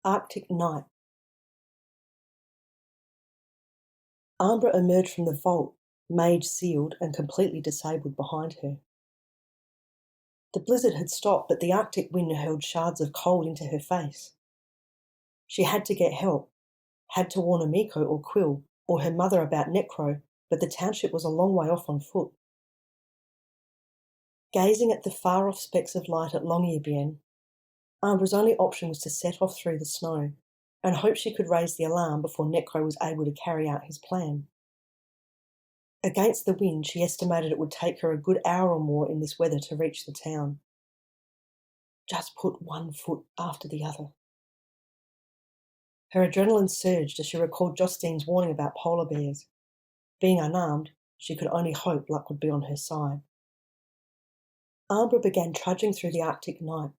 Arctic night. Ambra emerged from the vault, MAGE sealed and completely disabled behind her. The blizzard had stopped, but the Arctic wind hurled shards of cold into her face. She had to get help, had to warn Amiko or Quill or her mother about Necro, but the township was a long way off on foot. Gazing at the far-off specks of light at Longyearbyen, Ambra's only option was to set off through the snow and hope she could raise the alarm before Necro was able to carry out his plan. Against the wind, she estimated it would take her a good hour or more in this weather to reach the town. Just put one foot after the other. Her adrenaline surged as she recalled Jostine's warning about polar bears. Being unarmed, she could only hope luck would be on her side. Ambra began trudging through the Arctic night,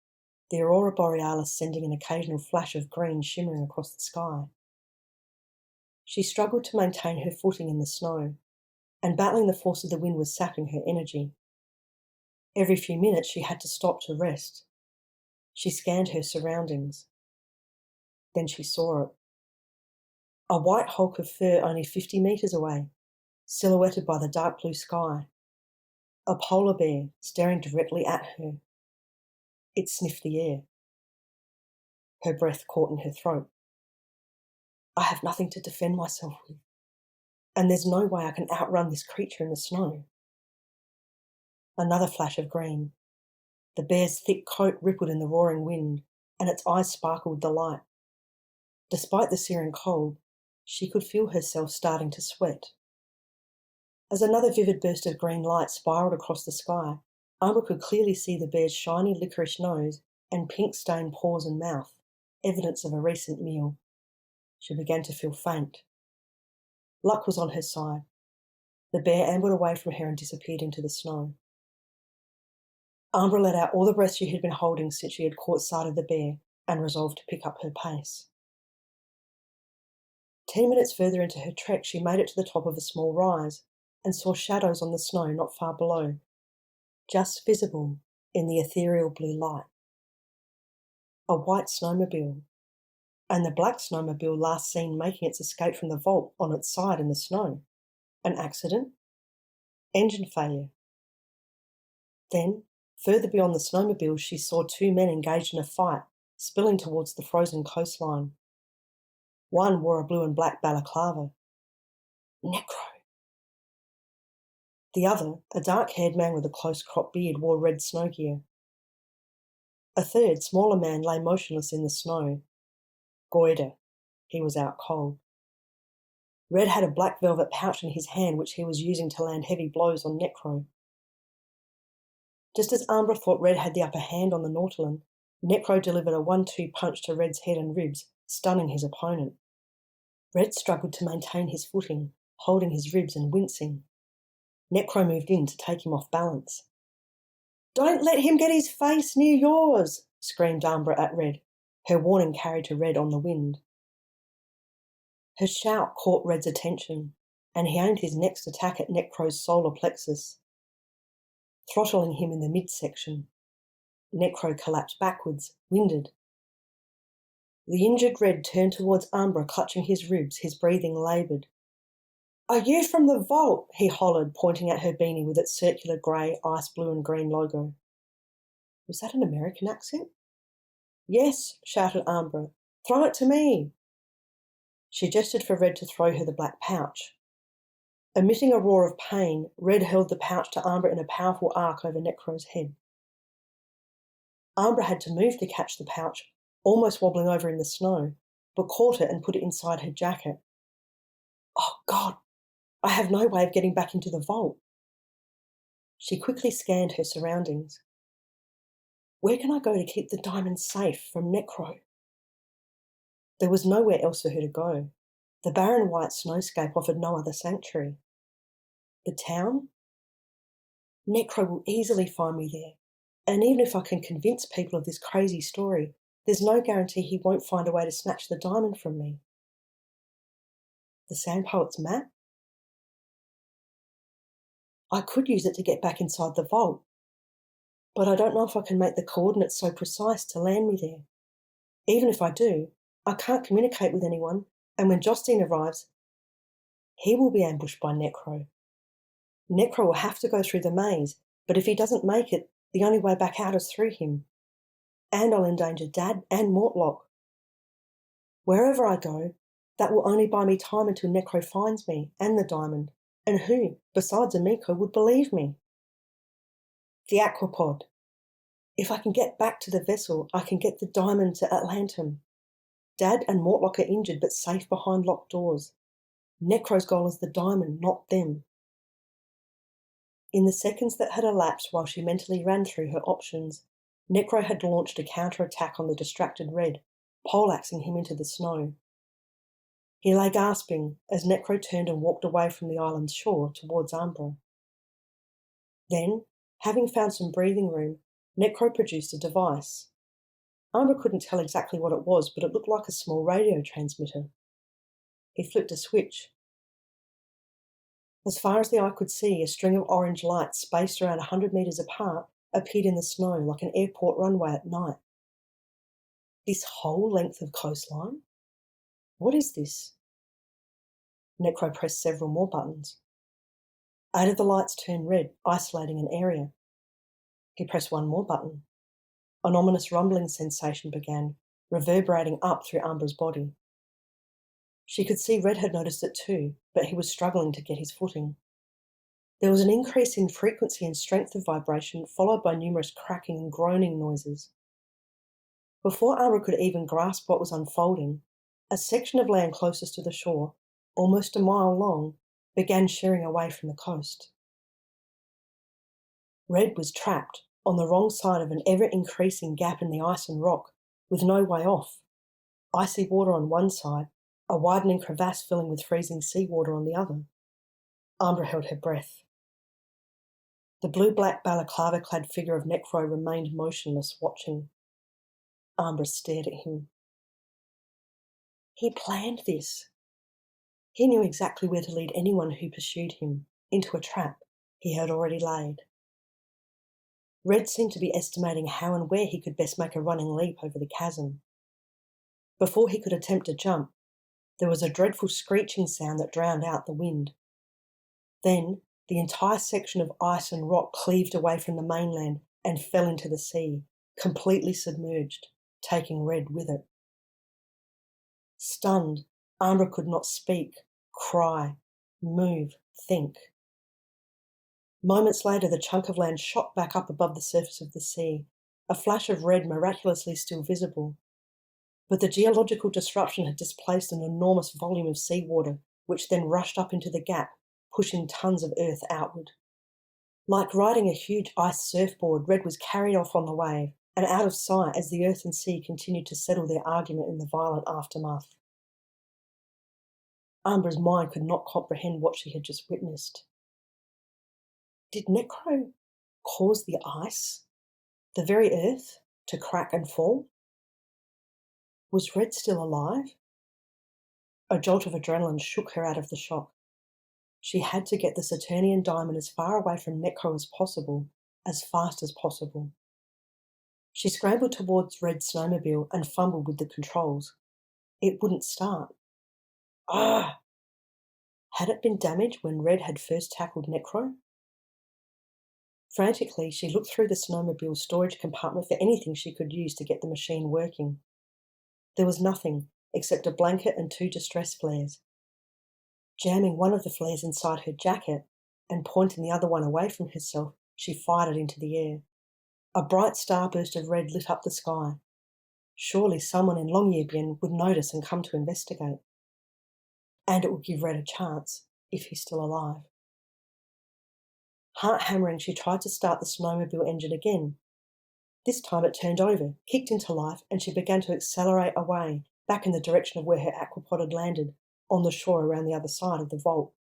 the aurora borealis sending an occasional flash of green shimmering across the sky. She struggled to maintain her footing in the snow, and battling the force of the wind was sapping her energy. Every few minutes she had to stop to rest. She scanned her surroundings. Then she saw it. A white hulk of fur only 50 metres away, silhouetted by the dark blue sky. A polar bear staring directly at her. It sniffed the air. Her breath caught in her throat. I have nothing to defend myself with, and there's no way I can outrun this creature in the snow. Another flash of green. The bear's thick coat rippled in the roaring wind, and its eyes sparkled with delight. Despite the searing cold, she could feel herself starting to sweat. As another vivid burst of green light spiralled across the sky, Ambra could clearly see the bear's shiny licorice nose and pink-stained paws and mouth, evidence of a recent meal. She began to feel faint. Luck was on her side. The bear ambled away from her and disappeared into the snow. Ambra let out all the breath she had been holding since she had caught sight of the bear and resolved to pick up her pace. 10 minutes further into her trek, she made it to the top of a small rise and saw shadows on the snow not far below, just visible in the ethereal blue light. A white snowmobile, and the black snowmobile last seen making its escape from the vault on its side in the snow. An accident? Engine failure. Then, further beyond the snowmobile, she saw two men engaged in a fight, spilling towards the frozen coastline. One wore a blue and black balaclava. Necro. The other, a dark-haired man with a close-cropped beard, wore red snow gear. A third, smaller man lay motionless in the snow. Goiter. He was out cold. Red had a black velvet pouch in his hand which he was using to land heavy blows on Necro. Just as Ambra thought Red had the upper hand on the Nautilus, Necro delivered a 1-2 punch to Red's head and ribs, stunning his opponent. Red struggled to maintain his footing, holding his ribs and wincing. Necro moved in to take him off balance. "Don't let him get his face near yours," screamed Ambra at Red. Her warning carried to Red on the wind. Her shout caught Red's attention, and he aimed his next attack at Necro's solar plexus, throttling him in the midsection. Necro collapsed backwards, winded. The injured Red turned towards Ambra, clutching his ribs, his breathing laboured. "Are you from the vault?" he hollered, pointing at her beanie with its circular grey, ice blue and green logo. Was that an American accent? "Yes," shouted Ambra. "Throw it to me." She gestured for Red to throw her the black pouch. Emitting a roar of pain, Red hurled the pouch to Ambra in a powerful arc over Necro's head. Ambra had to move to catch the pouch, almost wobbling over in the snow, but caught it and put it inside her jacket. "Oh, God, I have no way of getting back into the vault." She quickly scanned her surroundings. Where can I go to keep the diamonds safe from Necro? There was nowhere else for her to go. The barren white snowscape offered no other sanctuary. The town? Necro will easily find me there, and even if I can convince people of this crazy story, there's no guarantee he won't find a way to snatch the diamond from me. The Sand Poet's map? I could use it to get back inside the vault, but I don't know if I can make the coordinates so precise to land me there. Even if I do, I can't communicate with anyone, and when Justine arrives, he will be ambushed by Necro. Necro will have to go through the maze, but if he doesn't make it, the only way back out is through him. And I'll endanger Dad and Mortlock. Wherever I go, that will only buy me time until Necro finds me and the diamond. And who, besides Amiko, would believe me? The aquapod. If I can get back to the vessel, I can get the diamond to Atlantum. Dad and Mortlock are injured but safe behind locked doors. Necro's goal is the diamond, not them. In the seconds that had elapsed while she mentally ran through her options, Necro had launched a counter-attack on the distracted Red, poleaxing him into the snow. He lay gasping as Necro turned and walked away from the island's shore towards Ambra. Then, having found some breathing room, Necro produced a device. Ambra couldn't tell exactly what it was, but it looked like a small radio transmitter. He flipped a switch. As far as the eye could see, a string of orange lights spaced around 100 metres apart appeared in the snow like an airport runway at night. This whole length of coastline? What is this? Necro pressed several more buttons. 8 of the lights turned red, isolating an area. He pressed one more button. An ominous rumbling sensation began, reverberating up through Ambra's body. She could see Red had noticed it too, but he was struggling to get his footing. There was an increase in frequency and strength of vibration, followed by numerous cracking and groaning noises. Before Ambra could even grasp what was unfolding, a section of land closest to the shore, almost a mile long, began shearing away from the coast. Red was trapped on the wrong side of an ever-increasing gap in the ice and rock, with no way off. Icy water on one side, a widening crevasse filling with freezing seawater on the other. Ambra held her breath. The blue-black balaclava-clad figure of Necro remained motionless, watching. Ambra stared at him. He planned this. He knew exactly where to lead anyone who pursued him, into a trap he had already laid. Red seemed to be estimating how and where he could best make a running leap over the chasm. Before he could attempt to jump, there was a dreadful screeching sound that drowned out the wind. Then, the entire section of ice and rock cleaved away from the mainland and fell into the sea, completely submerged, taking Red with it. Stunned, Ambra could not speak, cry, move, think. Moments later, the chunk of land shot back up above the surface of the sea, a flash of red miraculously still visible. But the geological disruption had displaced an enormous volume of seawater, which then rushed up into the gap, pushing tons of earth outward. Like riding a huge ice surfboard, Red was carried off on the wave and out of sight as the earth and sea continued to settle their argument in the violent aftermath. Ambra's mind could not comprehend what she had just witnessed. Did Necro cause the ice, the very earth, to crack and fall? Was Red still alive? A jolt of adrenaline shook her out of the shock. She had to get the Saturnian diamond as far away from Necro as possible, as fast as possible. She scrambled towards Red's snowmobile and fumbled with the controls. It wouldn't start. Ah! Had it been damaged when Red had first tackled Necro? Frantically, she looked through the snowmobile's storage compartment for anything she could use to get the machine working. There was nothing, except a blanket and 2 distress flares. Jamming one of the flares inside her jacket and pointing the other one away from herself, she fired it into the air. A bright starburst of red lit up the sky. Surely someone in Longyearbyen would notice and come to investigate. And it would give Red a chance, if he's still alive. Heart-hammering, she tried to start the snowmobile engine again. This time it turned over, kicked into life, and she began to accelerate away, back in the direction of where her aquapod had landed, on the shore around the other side of the vault.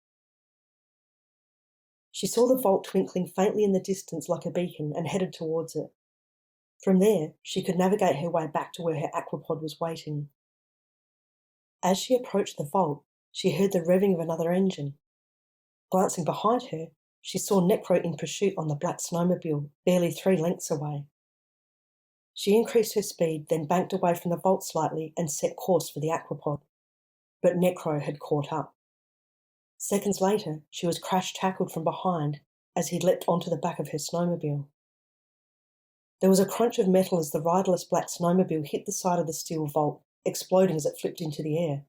She saw the vault twinkling faintly in the distance like a beacon and headed towards it. From there, she could navigate her way back to where her aquapod was waiting. As she approached the vault, She heard the revving of another engine. Glancing behind her, she saw Necro in pursuit on the black snowmobile, barely 3 lengths away. She increased her speed, then banked away from the vault slightly and set course for the aquapod. But Necro had caught up. Seconds later, she was crash-tackled from behind as he leapt onto the back of her snowmobile. There was a crunch of metal as the riderless black snowmobile hit the side of the steel vault, exploding as it flipped into the air.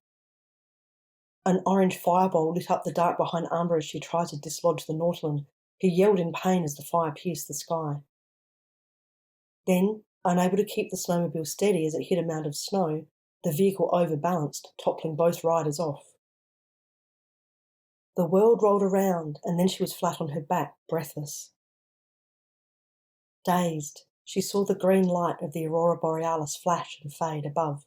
An orange fireball lit up the dark behind Ambra as she tried to dislodge the Nautilus, who yelled in pain as the fire pierced the sky. Then, unable to keep the snowmobile steady as it hit a mound of snow, the vehicle overbalanced, toppling both riders off. The world rolled around, and then she was flat on her back, breathless. Dazed, she saw the green light of the aurora borealis flash and fade above.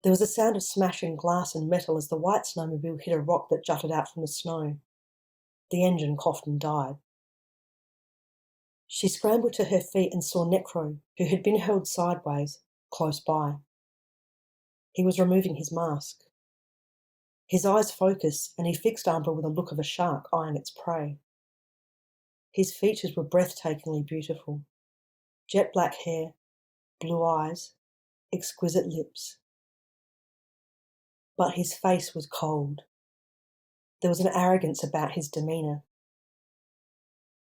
There was a sound of smashing glass and metal as the white snowmobile hit a rock that jutted out from the snow. The engine coughed and died. She scrambled to her feet and saw Necro, who had been held sideways, close by. He was removing his mask. His eyes focused, and he fixed Ambra with a look of a shark eyeing its prey. His features were breathtakingly beautiful. Jet black hair, blue eyes, exquisite lips. But his face was cold. There was an arrogance about his demeanour,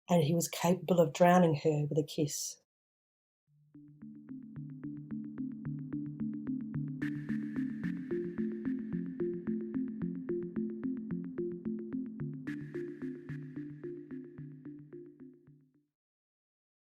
and he was capable of drowning her with a kiss.